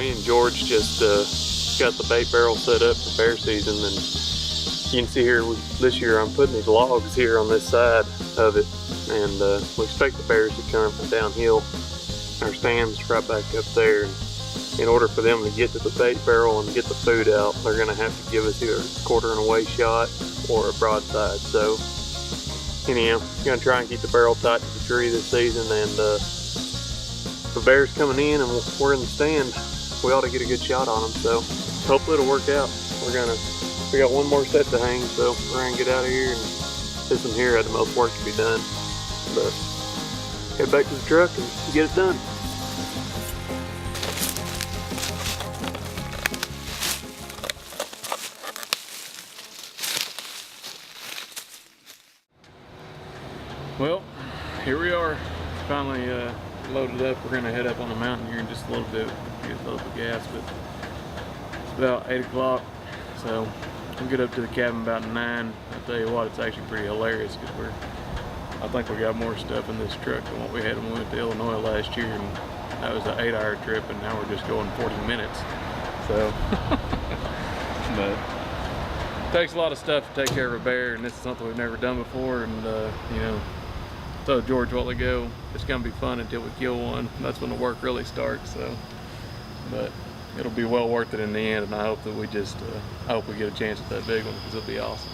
me and George just got the bait barrel set up for bear season, and you can see here this year I'm putting these logs here on this side of it, and we expect the bears to come from downhill. Our stand's right back up there. In order for them to get to the bait barrel and get the food out, they're going to have to give us either a quarter and away shot or a broadside. So anyhow, going to try and keep the barrel tight to the tree this season, and the bears coming in and we're in the stand, we ought to get a good shot on them. So hopefully it'll work out. We got one more set to hang, so we're going to get out of here, and this one here had the most work to be done. But head back to the truck and get it done. Well, here we are, finally loaded up. We're gonna head up on the mountain here in just a little bit, get a little bit of gas, but it's about 8 o'clock, so we'll get up to the cabin about 9. I'll tell you what, it's actually pretty hilarious because I think we got more stuff in this truck than what we had when we went to Illinois last year, and that was an 8-hour trip, and now we're just going 40 minutes, so. But it takes a lot of stuff to take care of a bear, and this is something we've never done before, and you know, told George a while ago, it's gonna be fun until we kill one. That's when the work really starts. So, but it'll be well worth it in the end, and I hope that we just, I hope we get a chance at that big one, because it'll be awesome.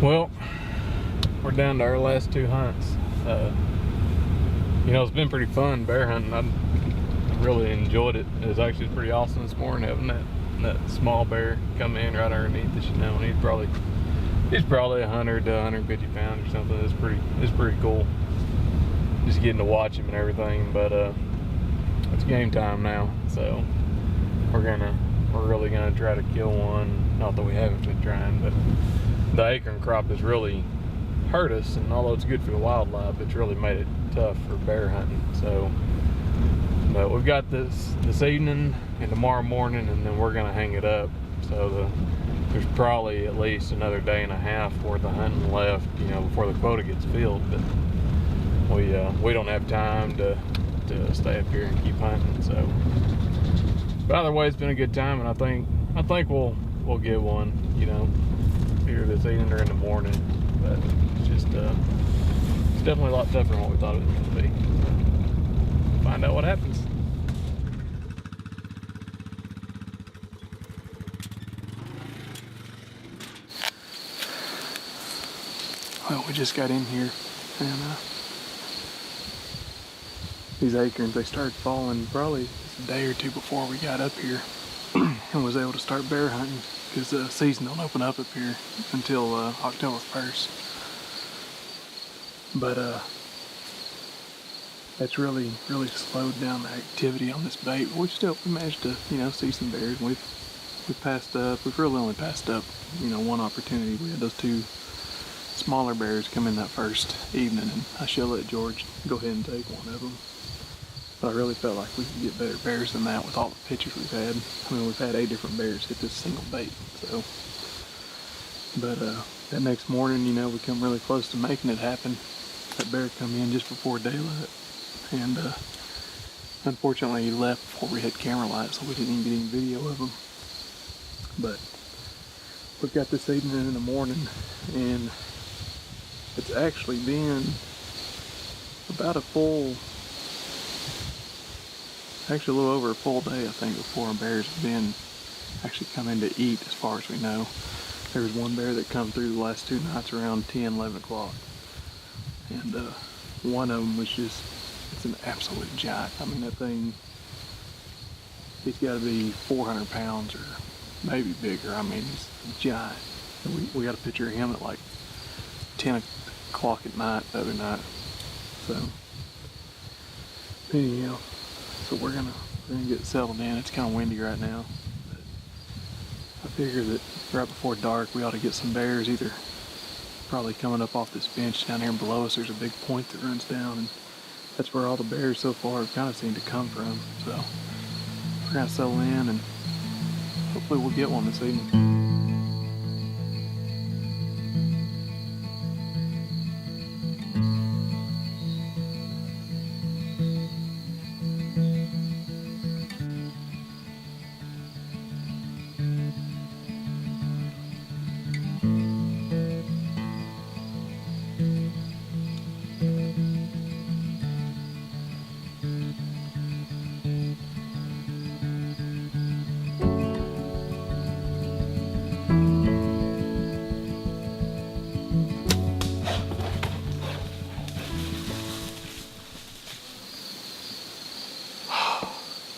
Well, we're down to our last 2 hunts. You know, it's been pretty fun bear hunting. I really enjoyed it. It was actually pretty awesome this morning having that small bear come in right underneath us, you know, and he's probably 100 to 150 pounds or something. It's pretty cool just getting to watch him and everything. But it's game time now, so we're really gonna try to kill one. Not that we haven't been trying, but the acorn crop has really hurt us, and although it's good for the wildlife, it's really made it tough for bear hunting. So, but we've got this evening and tomorrow morning, and then we're gonna hang it up. So there's probably at least another day and a half worth of hunting left, you know, before the quota gets filled. But we don't have time to stay up here and keep hunting. So, but either way, it's been a good time, and I think we'll get one, you know, here this evening or in the morning. But it's just it's definitely a lot tougher than what we thought it was going to be. Find out what happens. Well, we just got in here, and these acorns, they started falling probably just a day or two before we got up here and was able to start bear hunting, because the season don't open up here until October 1st. But that's really slowed down the activity on this bait. But we managed to, see some bears. We've really only passed up, one opportunity. We had those two smaller bears come in that first evening, and I should let George go ahead and take one of them. But I really felt like we could get better bears than that with all the pictures we've had. I mean, we've had 8 different bears hit this single bait, so. But that next morning, we come really close to making it happen. That bear come in just before daylight, and unfortunately he left before we had camera light, so we didn't even get any video of him. But we've got this evening in the morning, and it's actually been about actually a little over a full day, I think, before bears have been actually coming to eat, as far as we know. There was one bear that come through the last 2 nights around 10, 11 o'clock. And one of them was it's an absolute giant. I mean, that thing, he's got to be 400 pounds or maybe bigger. I mean, he's a giant. And we got a picture of him at like 10 o'clock at night the other night. So, anyhow, so we're gonna get settled in. It's kind of windy right now. But I figure that right before dark we ought to get some bears, either probably coming up off this bench down here below us. There's a big point that runs down, and that's where all the bears so far have kind of seemed to come from. So we're gonna settle in, and hopefully we'll get one this evening.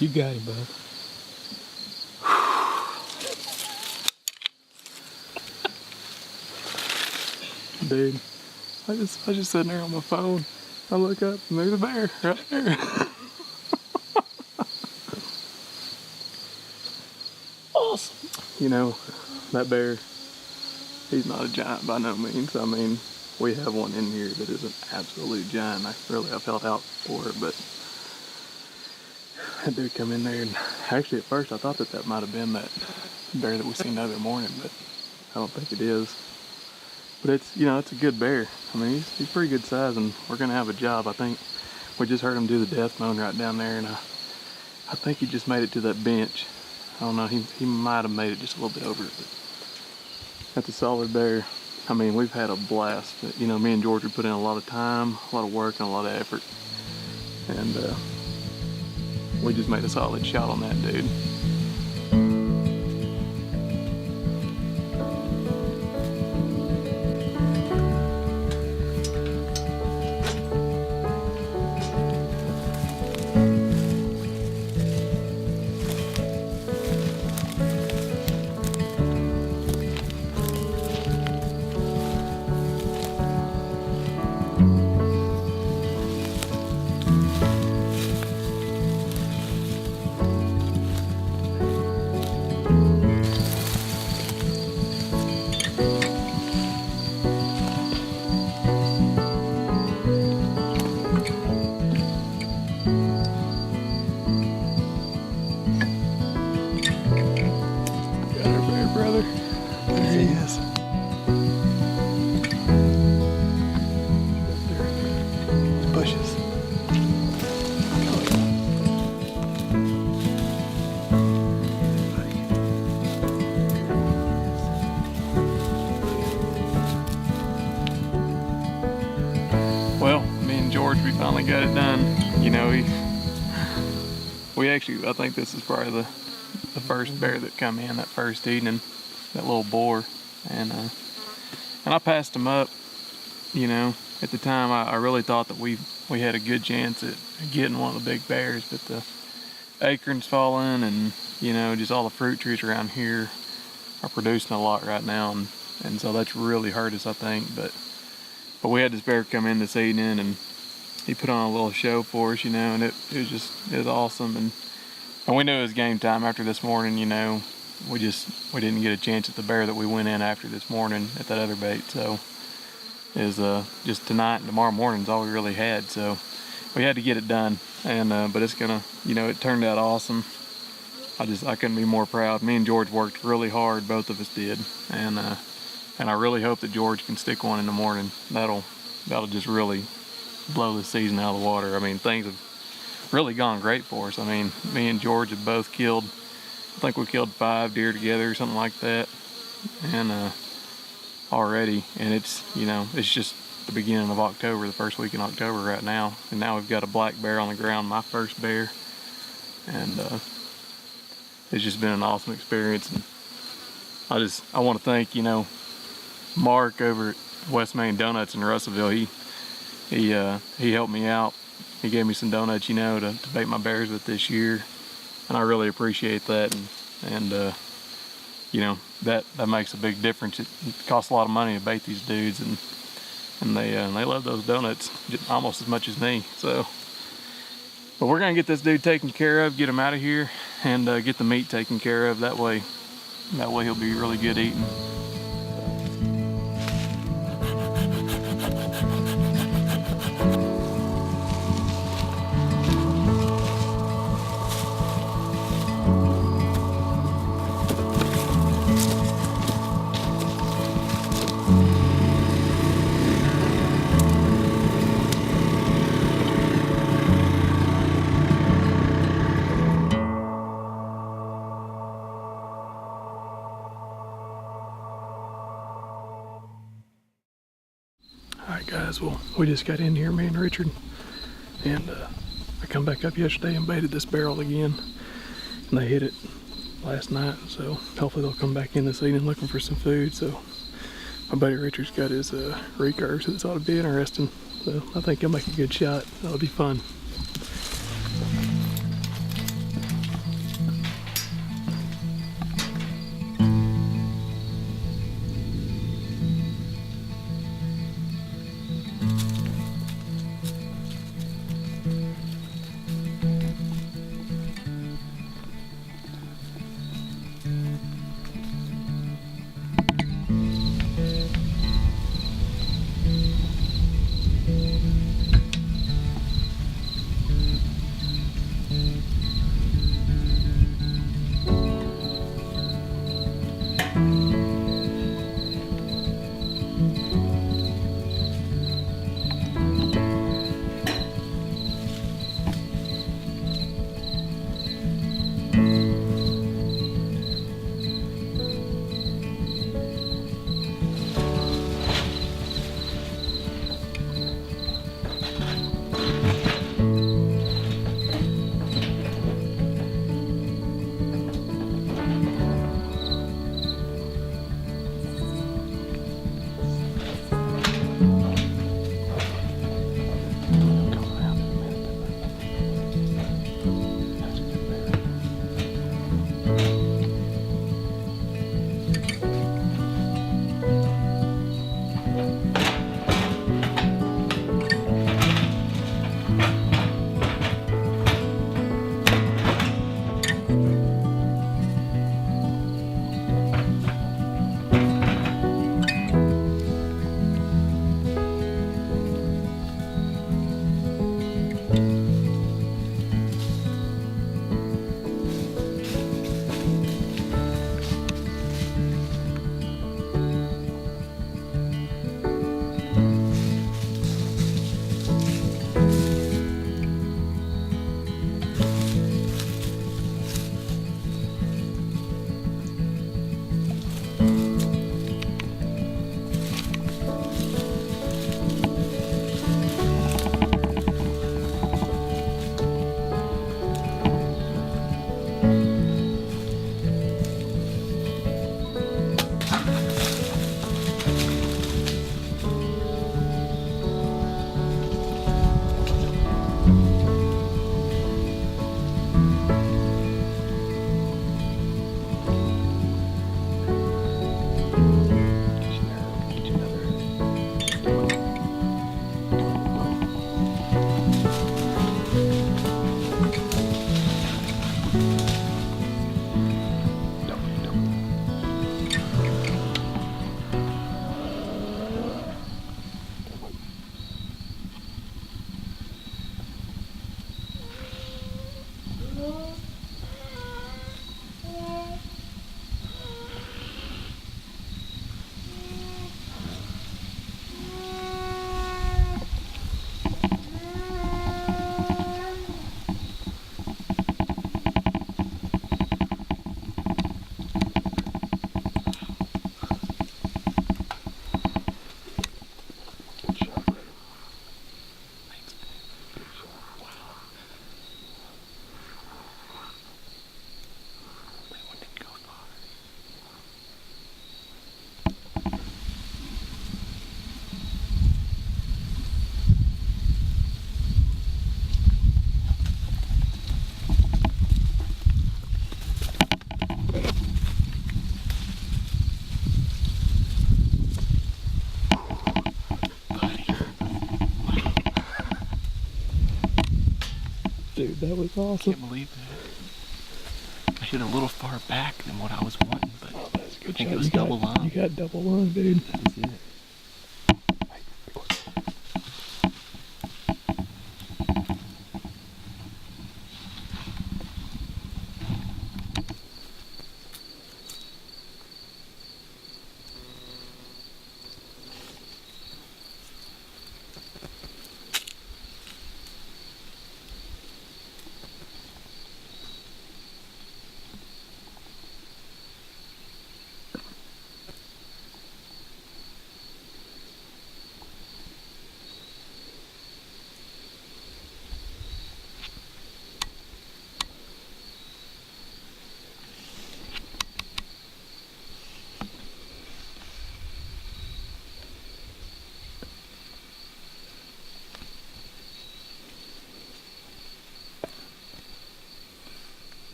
You got him, bud. Dude, I just sitting there on my phone. I look up and there's a bear right there. Awesome. That bear, he's not a giant by no means. I mean, we have one in here that is an absolute giant. I felt out for it, but that dude come in there, and actually at first I thought that might have been that bear that we seen the other morning, but I don't think it is. But it's, it's a good bear. I mean, he's pretty good size, and we're gonna have a job. I think we just heard him do the death moan right down there, and I think he just made it to that bench. I don't know, he might have made it just a little bit over it, but that's a solid bear. I mean, we've had a blast. Me and George put in a lot of time, a lot of work, and a lot of effort, and we just made a solid shot on that dude. We finally got it done. I think this is probably the first bear that come in that first evening, that little boar, and I passed him up you know, at the time I really thought that we had a good chance at getting one of the big bears, but the acorn's falling, and you know, just all the fruit trees around here are producing a lot right now, and so that's really hurt us, I think. But we had this bear come in this evening, and he put on a little show for us, you know, and it was awesome. And we knew it was game time after this morning, you know. We didn't get a chance at the bear that we went in after this morning at that other bait, so it was just tonight and tomorrow morning is all we really had. So we had to get it done, and but it's gonna, you know, it turned out awesome. I couldn't be more proud. Me and George worked really hard, both of us did, and I really hope that George can stick one in the morning. That'll just really blow the season out of the water. I mean, things have really gone great for us. I mean, me and George have both killed, I think we killed 5 deer together or something like that, and already, and it's, you know, it's just the beginning of October, the first week in October right now, and now we've got a black bear on the ground, my first bear, and it's just been an awesome experience. And I want to thank, you know, Mark over at West Main Donuts in Russellville. He helped me out. He gave me some donuts, you know, to bait my bears with this year, and I really appreciate that. And you know, that makes a big difference. It costs a lot of money to bait these dudes, and they love those donuts almost as much as me. So, but we're gonna get this dude taken care of, get him out of here, and get the meat taken care of. That way he'll be really good eating. Alright guys, well, we just got in here, me and Richard, and I come back up yesterday and baited this barrel again, and they hit it last night, so hopefully they'll come back in this evening looking for some food. So my buddy Richard's got his recurve, so this ought to be interesting. So I think he'll make a good shot. That'll be fun. Dude, that was awesome. I can't believe that. I hit a little far back than what I was wanting, but Oh, that's a good I think shot. it was double line. You got double line, dude. That's it.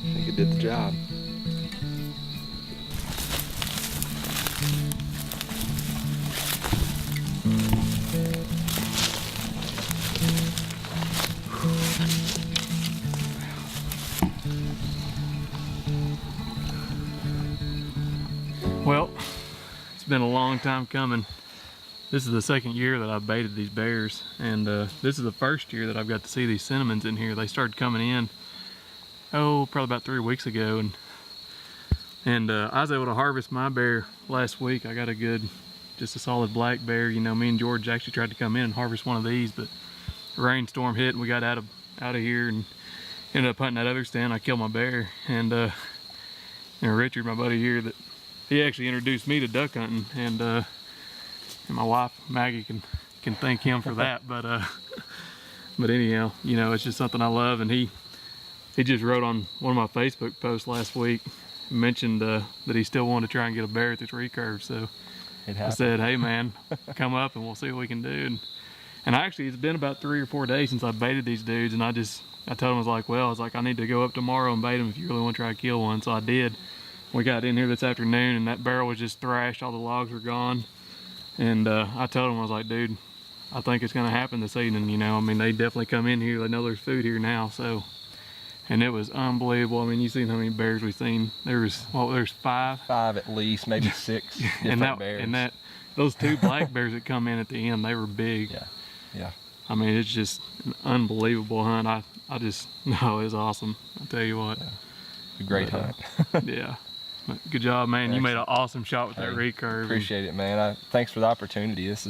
I think it did the job. Well, it's been a long time coming. This is the second year that I've baited these bears, and this is the first year that I've got to see these cinnamons in here. They started coming in, probably about 3 weeks ago, and I was able to harvest my bear last week. I got just a solid black bear. You know, me and George actually tried to come in and harvest one of these, but a rainstorm hit and we got out of here and ended up hunting that other stand. I killed my bear, and Richard, my buddy here, that he actually introduced me to duck hunting, and my wife Maggie can thank him for that. But anyhow, you know, it's just something I love, and he just wrote on one of my Facebook posts last week, mentioned that he still wanted to try and get a bear at this recurve. So I said, hey man, come up and we'll see what we can do. And actually, it's been about 3 or 4 days since I baited these dudes, and I told him, I was like, I need to go up tomorrow and bait them if you really want to try to kill one. So I did. We got in here this afternoon, and that barrel was just thrashed. All the logs were gone. And I told him, I was like, dude, I think it's gonna happen this evening. You know, I mean, they definitely come in here. They know there's food here now. So, and it was unbelievable. I mean, you seen how many bears we've seen. There's 5. 5 at least, maybe 6 different bears. And those 2 black bears that come in at the end, they were big. Yeah. I mean, it's just an unbelievable hunt. I just, no, it's awesome. I'll tell you what. Yeah. A great hunt. Yeah. Good job, man. Excellent. You made an awesome shot with that recurve. Appreciate it, man. Thanks for the opportunity. This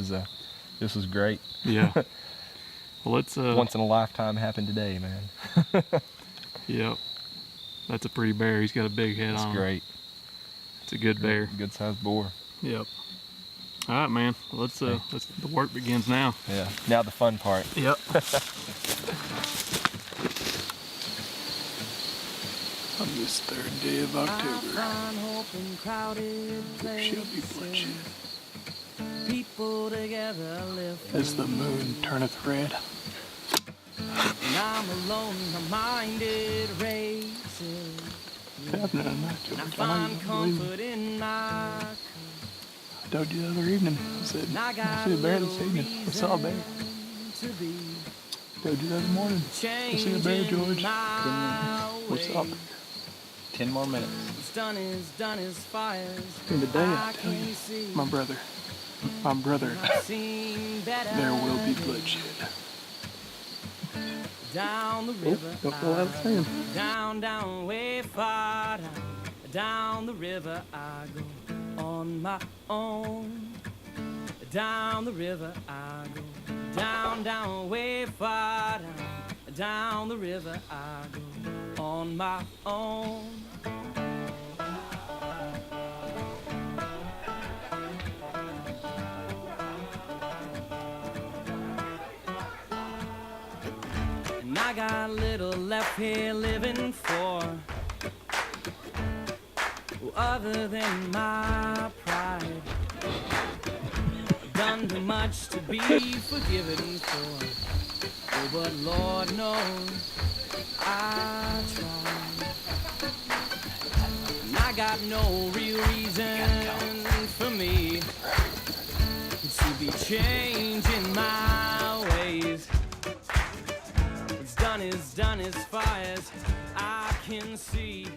was great. Yeah. Well, let's once in a lifetime happened today, man. Yep. That's a pretty bear. He's got a big head on him. That's great. It's a good bear. Good sized boar. Yep. All right, man. Well, the work begins now. Yeah. Now the fun part. Yep. On this 3rd day of October, there shall be bloodshed. People together live as the moon turneth red. When I'm alone, my mind it races. What's happening tonight, And I George? I know find you don't believe me. comfort in my I told you the other evening. I said, and I I got see a bear this little evening. I saw a bear. to be Told you the other morning. I see a bear, changing George. my What's up? ways. 10 more minutes. What's done is fires. In the day, I I tell you, can see. my brother, I've seen better there will be days. bloodshed. Down the Oh, river, don't fall out of the sand. down, way far down the river I go on my own. Down the river I go, down, way far down the river I go on my own. And I got little left here living for, other than my pride. Done too much to be forgiven for. Oh, but Lord knows I tried. And I got no real reason for me to be changing my ways. What's done is far as I can see.